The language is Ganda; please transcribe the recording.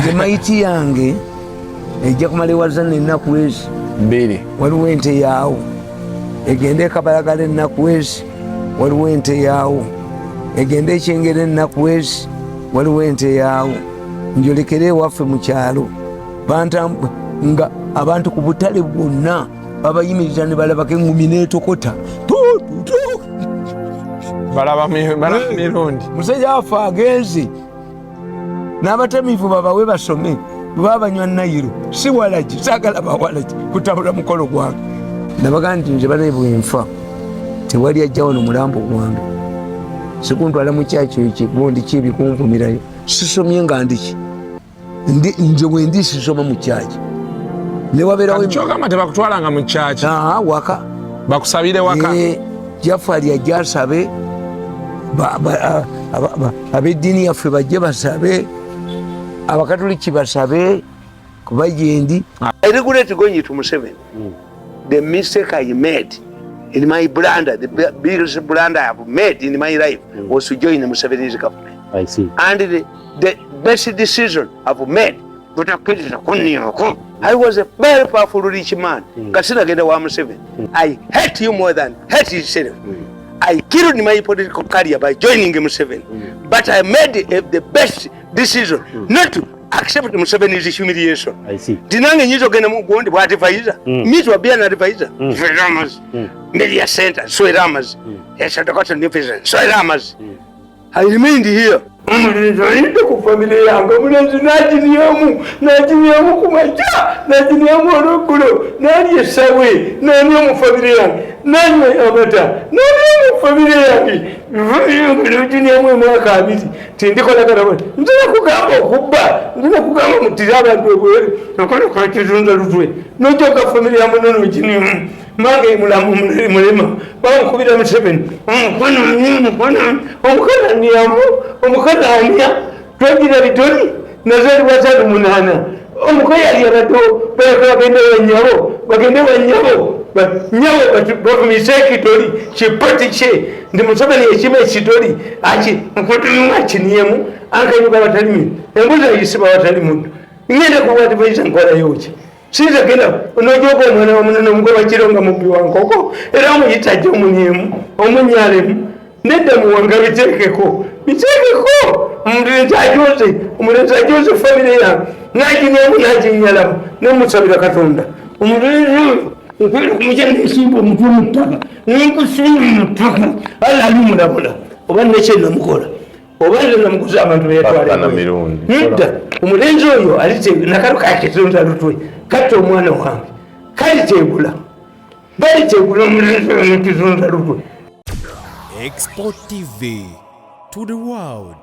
nze maiti yange ejja kumala ewazana ennaku ezi mbiri. Waliwo ente yaawo egende ekabalagala ennaku ezi, waliwo ente yaawo egende ekyengera ennaku ezi, waliwo ente yaawo. Njolekere ewaffe mu kyalo nga abantu ku butale bwonna babayimirira ne balabako engumi n'etokota balaba mirundi. Musajja waffe agenze n'abatamiivu babawe basome baba banywa nayiro si walagi saagala bawalagi kutabula mukolo gwange. Nabaga nti nze bane bwenfa tewali ajja wano mulambo gwange sikuntwala mu kyakyo ekigundi kibi kunvumirayo sisomye nga ndiki nze wendi sisoma mu kyaki kyogamba tebakutwalanga mu kyaki waka bakusabire waka. Jafari ajja asabe ab'eddiini yaffe bajje basabe, abakatoliki basabe kuba gyendi. I regret going to Museveni. The mistake I made in my blunder, the biggest blunder I have made in my life was to join the Museveni's government. I see. And the best decision I've made, I was a very powerful rich man. I hate you more than hate yourself. I killed my political career by joining Museveni. But I made the best decision not to accept Museveni's humiliation. I see. Dinange nyizo gena mugondi bwa advisor. Mitu wa bia na advisor. Ramas. Media center. So Ramas. Yes, I got a new president. So Ramas. I remained here. Umulizo ku familia yangu umulizo najiniyamu kumacha najiniyamu orokulo nani esawe nani mu familia yangu nani abata nani mu familia yangu najiniyamu mwaka abiri tindikola kana ndina kugamba okubba ndina kugamba mutira abantu egwere nakola kwa kizunza lutwe nojoka familia yangu nono jiniyamu mage mulamu mulema bakubira Museveni omukana niyamu omukana anya twagira bitoni nazari watatu munana omukoya yali abato bagende wanyabo bakumiseki tori chipoti che ndi Museveni ekime ekitori aki nkotumwa kiniyemu ankanyuka batalimi embuza yisiba batalimu ngende kuwati bayiza nkola yoki sinza genda onojoga omwana omunene omugoba kironga mubbi wankoko era omuyitaje omunyemu omunyalemu nedda muwanga bitekeko omulenzi ajoze famire yange najinyemu najinyalamu nemusabira Katonda omulenzi okumuja nesimba omutwe muttaka nenkusimba muttaka ala ali mulabula oba nekyenamukola oba nze namuguza abantu betwaledda omulenzi oyo alite nakalo kakizonda lutwe katta omwana wange kalitegula balitegula omulenzi oyo nekizonda lutwe. Export TV to the world.